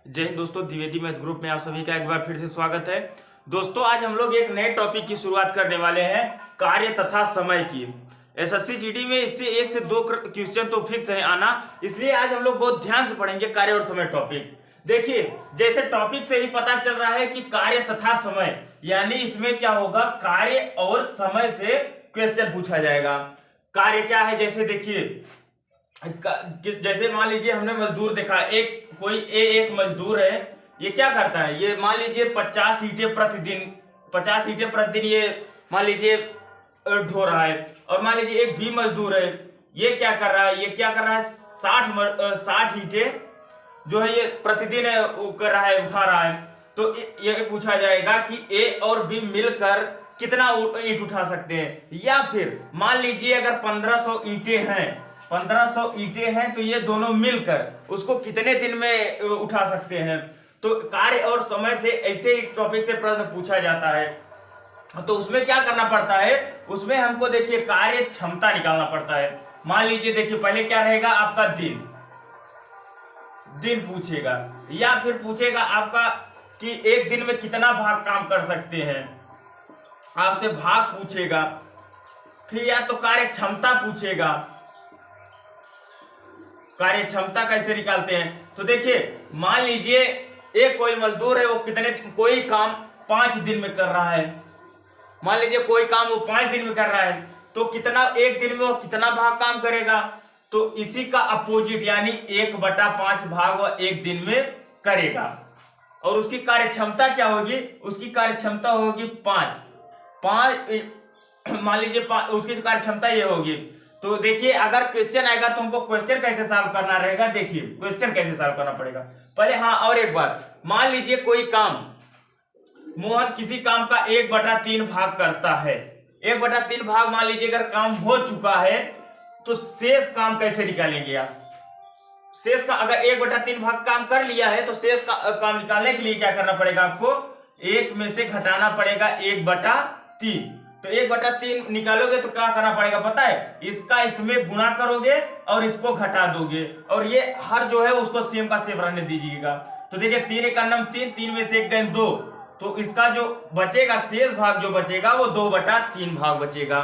जय हिंद दोस्तों, Dwivedi math group में आप सभी का एक बार फिर से स्वागत है। दोस्तों आज हम लोग एक नए टॉपिक की शुरुआत करने वाले हैं, कार्य तथा समय की। एसएससी जीडी में इससे 1 से 2 क्वेश्चन तो फिक्स है आना, इसलिए आज हम लोग बहुत ध्यान से पढ़ेंगे कार्य और समय टॉपिक। देखिए, जैसे टॉपिक से ही पता चल रहा है कि कार्य तथा समय, यानी इसमें क्या होगा, कार्य और समय से क्वेश्चन पूछा जाएगा। कार्य क्या है, जैसे देखिए, जैसे मान लीजिए हमने मजदूर देखा, एक मजदूर है, ये क्या करता है, ये मान लीजिए 50 ईंटें प्रतिदिन ये मान लीजिए ढो रहा है। और मान लीजिए एक बी मजदूर है, ये क्या कर रहा है, 60 ईंटें जो है ये प्रतिदिन कर रहा है, उठा रहा है। तो ये पूछा जाएगा कि ए और बी मिलकर कितना ईंट उठा सकते हैं। या फिर मान लीजिए अगर 1500 ईंटें हैं तो ये दोनों मिलकर उसको कितने दिन में उठा सकते हैं। तो कार्य और समय से ऐसे टॉपिक से प्रश्न पूछा जाता है। तो उसमें क्या करना पड़ता है, उसमें हमको देखिए कार्य क्षमता निकालना पड़ता है। मान लीजिए देखिए, पहले क्या रहेगा आपका दिन पूछेगा, या फिर पूछेगा आपका कि एक दिन में कितना भाग काम कर सकते हैं, आपसे भाग पूछेगा। फिर या तो कार्य क्षमता पूछेगा, कार्य क्षमता कैसे निकालते हैं। तो देखिए, मान लीजिए एक कोई मजदूर है, वो कोई काम 5 दिन में कर रहा है। मान लीजिए कोई काम वो 5 दिन में कर रहा है, तो एक दिन में वो कितना भाग काम करेगा। तो इसी का अपोजिट, यानी 1/5 भाग वो एक दिन में करेगा। और उसकी कार्य क्षमता क्या होगी, उसकी कार्य क्षमता होगी 5। मान लीजिए उसकी कार्य क्षमता ये होगी। तो देखिए, अगर क्वेश्चन आएगा तो हमको क्वेश्चन कैसे सॉल्व करना रहेगा। देखिए क्वेश्चन कैसे सॉल्व करना पड़ेगा पहले। हाँ, और एक बात, मान लीजिए कोई काम, मोहन किसी काम का 1/3 भाग करता है। 1/3 भाग मान लीजिए अगर काम हो चुका है, तो शेष काम कैसे निकालेंगे आप। शेष का अगर 1/3 भाग काम कर लिया है, तो शेष का काम निकालने के लिए क्या करना पड़ेगा, आपको 1 में से घटाना पड़ेगा 1/3। तो 1/3 निकालोगे तो क्या करना पड़ेगा पता है, इसका इसमें गुणा करोगे और इसको घटा दोगे, और ये हर जो है उसको सेम का सेम रहने दीजिएगा। तो देखिए 3 × 3, 3 में से 1 गए 2, तो इसका जो बचेगा शेष भाग जो बचेगा वो 2/3 भाग बचेगा।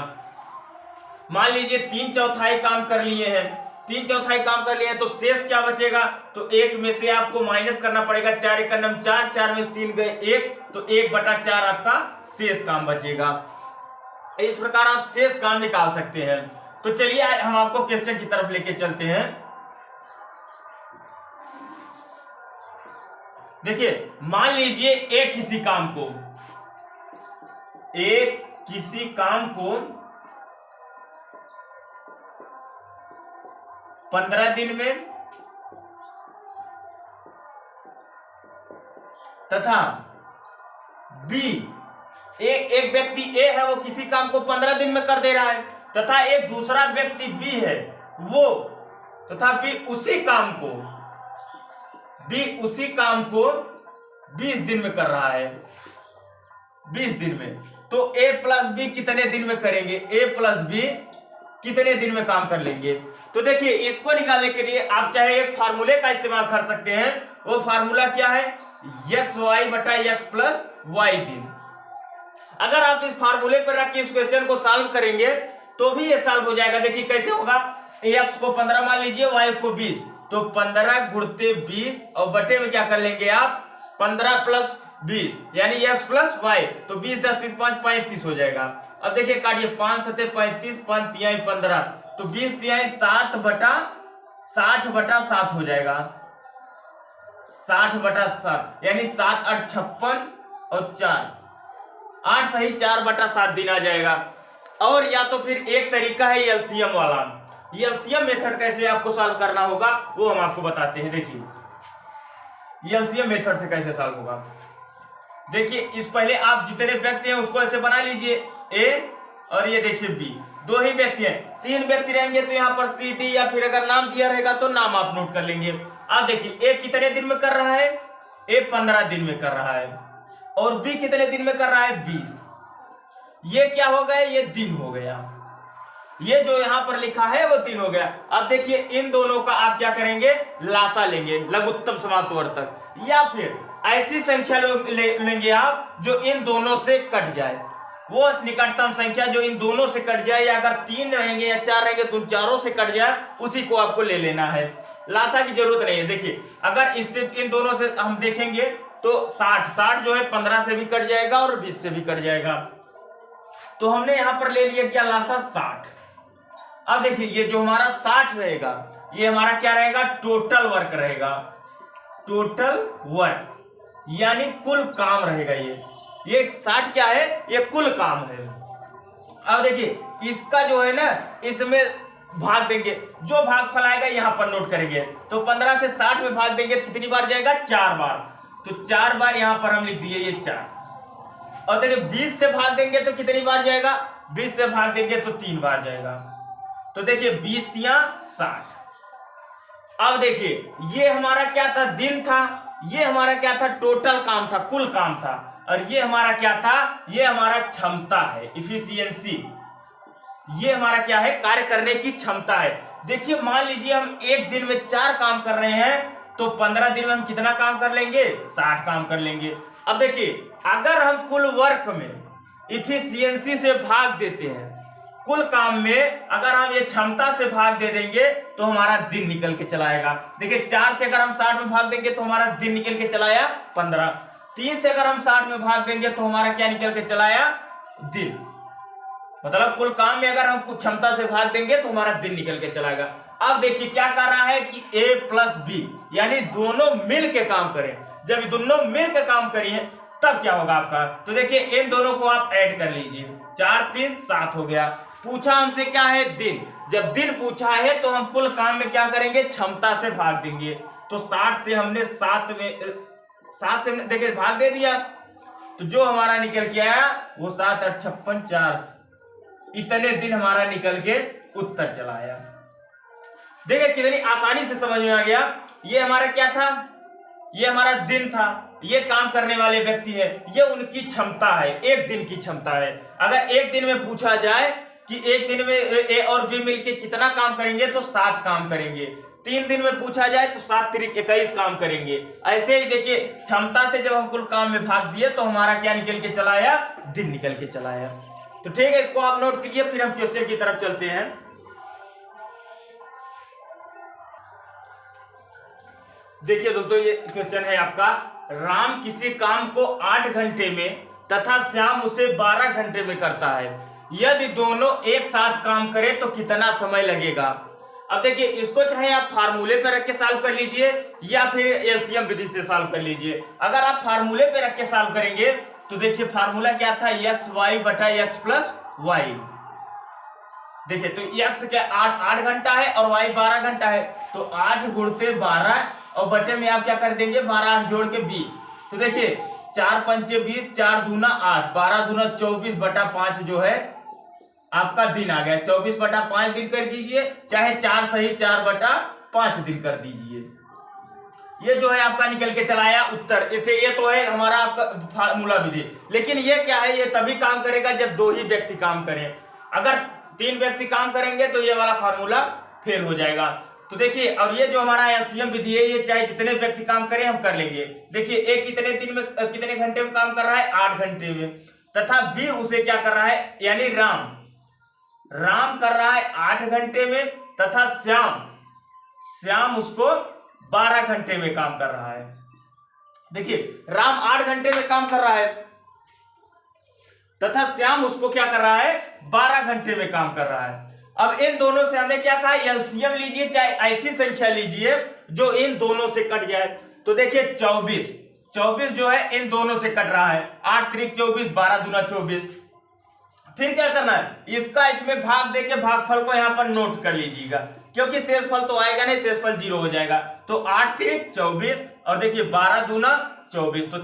मान लीजिए 3/4 काम कर लिए हैं, 3/4 काम कर लिए हैं, तो शेष क्या बचेगा, तो 1 में से आपको माइनस करना पड़ेगा 4 × 4, 4 में से 3 गए 1, तो 1/4 आपका शेष काम बचेगा। इस प्रकार आप शेष काम निकाल सकते हैं। तो चलिए हम आपको क्वेश्चन की तरफ लेके चलते हैं। देखिए, मान लीजिए एक किसी काम को 15 दिन में, तथा बी एक व्यक्ति ए है, वो किसी काम को 15 दिन में कर दे रहा है, तथा एक दूसरा व्यक्ति बी है, वो तथा बी उसी काम को 20 दिन में कर रहा है। 20 दिन में, तो ए प्लस बी कितने दिन में करेंगे, ए प्लस बी कितने दिन में काम कर लेंगे। तो देखिए, इसको निकालने के लिए आप चाहे एक फार्मूले का इस्तेमाल कर सकते हैं। वो फार्मूला क्या है, xy/x + y दिन। अगर आप इस फार्मूले पर रख के इस क्वेश्चन को सॉल्व करेंगे तो भी ये सॉल्व हो जाएगा। देखिए कैसे होगा, x को 15 मान लीजिए, y को 20, तो 15 × 20 और बटे में क्या कर लेंगे आप, 15 + 20 यानी x + y, तो 20 × 10 = 35 हो जाएगा। अब देखिए काटिए, 5 × 7 = 35, 5 × 3 = 15, तो 20 × 3 = 60/7 हो जाएगा। 60/7 यानी 7 × 8 = 56 और 4 8 सही 4/7 दिन आ जाएगा। और या तो फिर एक तरीका है एलसीएम वाला। ये एलसीएम मेथड कैसे आपको सॉल्व करना होगा वो हम आपको बताते हैं। देखिए ये एलसीएम मेथड से कैसे सॉल्व होगा। देखिए, इस पहले आप जितने व्यक्ति हैं उसको ऐसे बना लीजिए, ए और ये देखिए बी, 2 ही व्यक्ति हैं। 3 व्यक्ति रहेंगे तो यहाँ पर सी डी, या फिर अगर नाम दिया रहेगा तो नाम आप नोट कर लेंगे। आप देखिए, ए कितने दिन में कर रहा है, ए 15 दिन में कर रहा है, और बी कितने दिन में कर रहा है, 20। ये क्या हो गया, ये दिन हो गया। ये जो यहाँ पर लिखा है वो 3 हो गया। अब देखिए इन दोनों का आप क्या करेंगे, लासा लेंगे लघुत्तम समांतवर्तक, या फिर ऐसी संख्या लेंगे आप जो इन दोनों से कट जाए, वो निकटतम संख्या जो इन दोनों से कट जाए, या अगर 3 रहेंगे या 4 रहेंगे तो उन चारों से कट जाए, उसी को आपको ले लेना है। लासा की जरूरत नहीं है। देखिए अगर इससे इन दोनों से हम देखेंगे तो 60 जो है 15 से भी कट जाएगा और 20 से भी कट जाएगा, तो हमने यहां पर ले लिया क्या, लासा 60। अब देखिए ये जो हमारा 60 रहेगा, ये हमारा क्या रहेगा, टोटल वर्क रहेगा, टोटल वर्क यानी कुल काम रहेगा। ये 60 क्या है, ये कुल काम है। अब देखिए इसका जो है ना, इसमें भाग देंगे, जो भागफल आएगा यहां पर नोट करेंगे। तो 15 से 60 में भाग देंगे तो कितनी बार जाएगा, 4 बार, तो 4 बार यहां पर हम लिख दिए ये 4। और देखिए 20 से भाग देंगे तो कितनी बार जाएगा, 20 से भाग देंगे तो 3 बार जाएगा। तो देखिए 20 तिया 60। अब देखिए ये हमारा क्या था, दिन था, ये हमारा क्या था, टोटल काम था, कुल काम था, और ये हमारा क्या था, ये हमारा क्षमता है, इफिशियंसी। ये हमारा क्या है, कार्य करने की क्षमता है। देखिए मान लीजिए हम एक दिन में 4 काम कर रहे हैं, तो 15 दिन में हम कितना काम कर लेंगे, 60 काम कर लेंगे। अब देखिए अगर हम कुल वर्क में इफिशियंसी से भाग देते हैं, कुल काम में अगर हम ये क्षमता से भाग दे देंगे तो हमारा दिन निकल के चला आएगा। देखिए 4 से अगर हम 60 में भाग देंगे तो हमारा दिन निकल के चला आया 15। 3 से अगर हम 60 में भाग देंगे तो हमारा क्या निकल के चला आया, दिन। मतलब कुल काम में अगर हम कुछ क्षमता से भाग देंगे तो हमारा दिन निकल के चलाएगा। अब देखिए क्या कर रहा है कि A प्लस बी यानी दोनों मिल के काम करें। जब दोनों मिल के काम करिए तब क्या होगा आपका, तो देखिए इन दोनों को आप ऐड कर लीजिए, 4 3 7 हो गया। पूछा हमसे क्या है, दिन। जब दिन पूछा है तो हम कुल काम में क्या करेंगे, क्षमता से भाग देंगे। तो 60 से हमने 7 से देखिए भाग दे दिया, तो जो हमारा निकल के आया वो 7 8 56 4, इतने दिन हमारा निकल के उत्तर चला आया। देखिए कितनी आसानी से समझ में आ गया। ये हमारा क्या था, ये हमारा दिन था, ये काम करने वाले व्यक्ति है, ये उनकी क्षमता है, एक दिन की क्षमता है। अगर एक दिन में पूछा जाए कि एक दिन में ए और बी मिलके कितना काम करेंगे, तो 7 काम करेंगे। 3 दिन में पूछा जाए तो 7 3 21 काम करेंगे। ऐसे ही देखिए क्षमता से जब हम कुल काम में भाग दिए तो हमारा क्या निकल के चला आया, दिन निकल के चला आया। तो ठीक है, इसको आप नोट कीजिए, फिर हम क्वेश्चन की तरफ चलते हैं। देखिए दोस्तों ये क्वेश्चन है आपका, राम किसी काम को 8 घंटे में तथा श्याम उसे 12 घंटे में करता है, यदि दोनों एक साथ काम करें तो कितना समय लगेगा। अब देखिए इसको चाहे आप फार्मूले पे रख के सॉल्व कर लीजिए या फिर एलसीएम विधि से सॉल्व कर लीजिए। अगर आप फार्मूले पे रख के सॉल्व करेंगे तो देखिए फार्मूला क्या था, एक्स वाई बटा एक्स प्लस वाई। देखिए तो एक्स क्या 8 घंटा है और वाई 12 घंटा है, तो 8 गुणते 12 और बटे में आप क्या कर देंगे 12 8 जोड़ के 20। तो देखिए 4 पंचे 20, 4 दूना 8, 12 दूना 24 बटा 5 जो है आपका दिन आ गया। 24 बटा 5 दिन कर दीजिए, चाहे 4 सही 4 बटा 5 दिन कर दीजिए। ये जो है आपका निकल के चला आया उत्तर। इसे ये तो है हमारा आपका फार्मूला विधि, लेकिन ये क्या है, ये तभी काम करेगा जब 2 ही व्यक्ति काम करें। अगर 3 व्यक्ति काम करेंगे तो ये वाला फार्मूला फेल हो जाएगा। तो देखिए और ये जो हमारा एलसीएम विधि है, ये चाहे जितने व्यक्ति काम करें हम कर लेंगे। देखिए एक कितने दिन में कितने घंटे में काम कर रहा है, 8 घंटे में, तथा बी उसे क्या कर रहा है, यानी राम कर रहा है 8 घंटे में, तथा श्याम उसको 12 घंटे में काम कर रहा है। देखिए राम 8 घंटे में काम कर रहा है तथा श्याम उसको क्या कर रहा है, 12 घंटे में काम कर रहा है। अब इन दोनों से हमने क्या कहा, एलसीएम लीजिए, चाहे ऐसी संख्या लीजिए जो इन दोनों से कट जाए। तो देखिए 24 जो है इन दोनों से कट रहा है, 8 3 24, 12 दूना 24। फिर क्या करना है, इसका इसमें भाग देके भागफल को यहां पर नोट कर लीजिएगा, क्योंकि शेषफल तो आएगा नहीं, शेषफल 0 हो जाएगा। तो 8 3 24 और देखिए 12 दूना 24। तो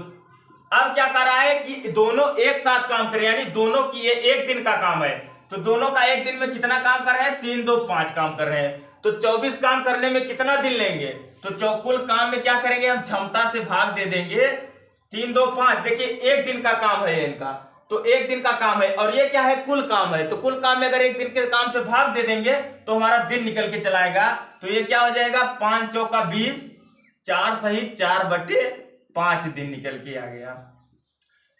अब क्या कर रहा है कि दोनों एक साथ काम करें, यानी दोनों की ये एक दिन का काम है, तो दोनों का एक दिन में कितना काम कर रहे हैं, 3 2 5 काम कर रहे हैं। तो 24 काम करने में कितना दिन लेंगे, तो कुल काम में क्या करेंगे, हम क्षमता से भाग दे देंगे, 3 2 5। देखिए एक दिन का काम है इनका, तो एक दिन का काम है, और ये क्या है, कुल काम है। तो कुल काम में अगर एक दिन के काम से भाग दे देंगे तो हमारा दिन निकल के चला आएगा। तो ये क्या हो जाएगा, 5 चौका 20, 4 सही 4/5 दिन निकल के आ गया।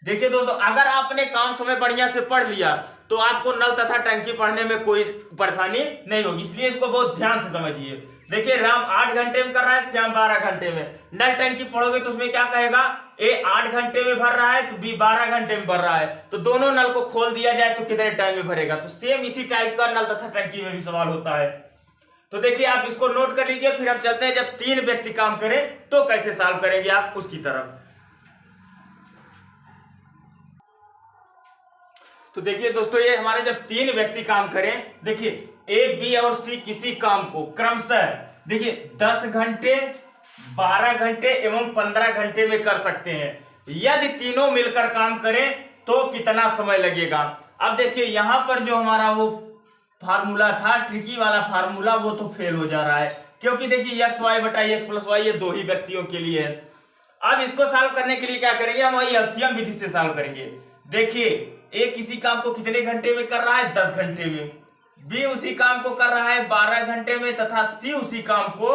देखिए दोस्तों, अगर आपने काम समय बढ़िया से पढ़ लिया तो आपको नल तथा टंकी पढ़ने में कोई परेशानी नहीं होगी, इसलिए इसको बहुत ध्यान से समझिए। देखिए राम 8 घंटे में कर रहा है, श्याम 12 घंटे में। नल टंकी पढ़ोगे तो उसमें क्या कहेगा, ए 8 घंटे में भर रहा है तो बी 12 घंटे में भर रहा है, तो दोनों नल को खोल दिया जाए तो कितने टाइम में भरेगा। तो सेम इसी टाइप का नल तथा टंकी में भी सवाल होता है। तो देखिए आप इसको नोट कर लीजिए, फिर हम चलते हैं जब 3 व्यक्ति काम करें तो कैसे सॉल्व करेंगे आप उसकी तरफ। तो देखिए दोस्तों, ये हमारे जब 3 व्यक्ति काम करें, देखिए ए, बी और सी किसी काम को क्रमशः देखिए 10 घंटे, 12 घंटे एवं 15 घंटे में कर सकते हैं। यदि तीनों मिलकर काम करें तो कितना समय लगेगा। अब देखिए यहां पर जो हमारा वो फार्मूला था, ट्रिकी वाला फार्मूला, वो तो फेल हो जा रहा है, क्योंकि देखिए एक्स वाई बटा एक्स प्लस वाई ये 2 ही व्यक्तियों के लिए है। अब इसको सॉल्व करने के लिए क्या करेंगे, हम वही एलसीएम विधि से सॉल्व करेंगे। देखिए ए किसी काम को कितने घंटे में कर रहा है, 10 घंटे में। बी उसी काम को कर रहा है 12 घंटे में, तथा सी उसी काम को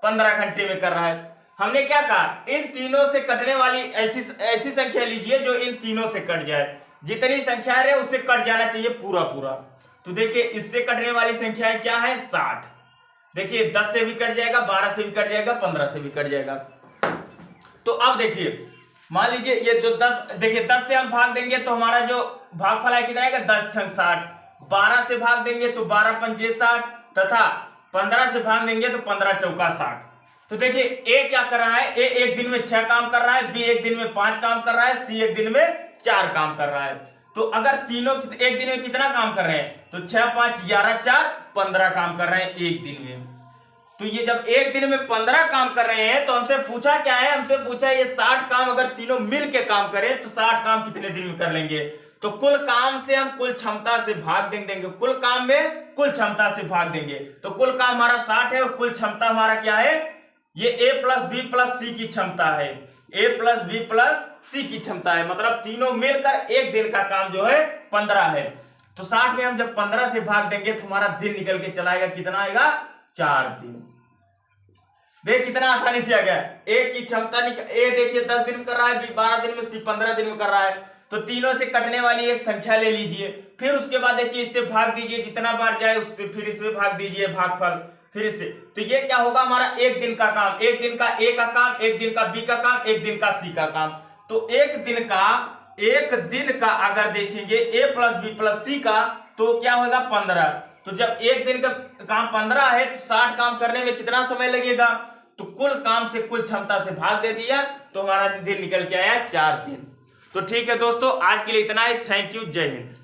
15 घंटे में कर रहा है। हमने क्या कहा, इन तीनों से कटने वाली ऐसी संख्या लीजिए जो इन तीनों से कट जाए। जितनी संख्या है उससे कट जाना चाहिए पूरा पूरा। तो देखिए इससे कटने वाली संख्या क्या है, 60। देखिए 10 से भी कट जाएगा, 12 से भी कट जाएगा, 15 से भी कट जाएगा। तो अब देखिए मान लीजिए ये जो 10, देखिए 10 से हम भाग देंगे तो हमारा जो भागफल है कितना आएगा, 10 छंग 60। 12 से भाग देंगे तो 12 पंजे 60, तथा 15 से भाग देंगे तो 15 चौका 60। तो देखिए ए क्या कर रहा है, ए एक दिन में 6 काम कर रहा है, बी एक दिन में 5 काम कर रहा है, सी एक दिन में 4 काम कर रहा है। तो अगर तीनों एक दिन में कितना काम कर रहे हैं, तो 6 5 11 4 15 काम कर रहे हैं एक दिन में। तो ये जब एक दिन में 15 काम कर रहे हैं तो हमसे पूछा क्या है, हमसे पूछा ये 60 काम अगर तीनों मिल के काम करें तो 60 काम कितने दिन में कर लेंगे। तो कुल काम से हम कुल क्षमता से भाग देंगे, कुल काम में कुल क्षमता से भाग देंगे। तो कुल काम हमारा 60 है और कुल क्षमता हमारा क्या है, ये ए प्लस बी प्लस सी की क्षमता है। ए प्लस बी प्लस सी की क्षमता है, मतलब तीनों मिलकर एक दिन का काम जो है 15 है। तो 60 में हम जब 15 से भाग देंगे तो हमारा दिन निकल के चला आएगा, कितना आएगा, 4 दिन। देख कितना आसानी से आ गया। ए की क्षमता ए देखिए 10 दिन कर रहा है, बी 12 दिन में, सी 15 दिन में कर रहा है। तो तीनों से कटने वाली एक संख्या ले लीजिए, फिर उसके बाद देखिए इससे भाग दीजिए, जितना बार जाए उससे फिर इससे भाग दीजिए भागफल, फिर इससे। तो ये क्या होगा, हमारा एक दिन का काम, एक दिन का ए का काम, एक दिन का बी का काम, एक दिन का सी का काम। तो एक दिन का अगर देखेंगे ए प्लस बी प्लस सी का तो क्या होगा, 15। तो जब एक दिन का काम 15 है तो 60 काम करने में कितना समय लगेगा, तो कुल काम से कुल क्षमता से भाग दे दिया तो हमारा दिन निकल के आया 4 दिन। तो ठीक है दोस्तों, आज के लिए इतना ही। थैंक यू, जय हिंद।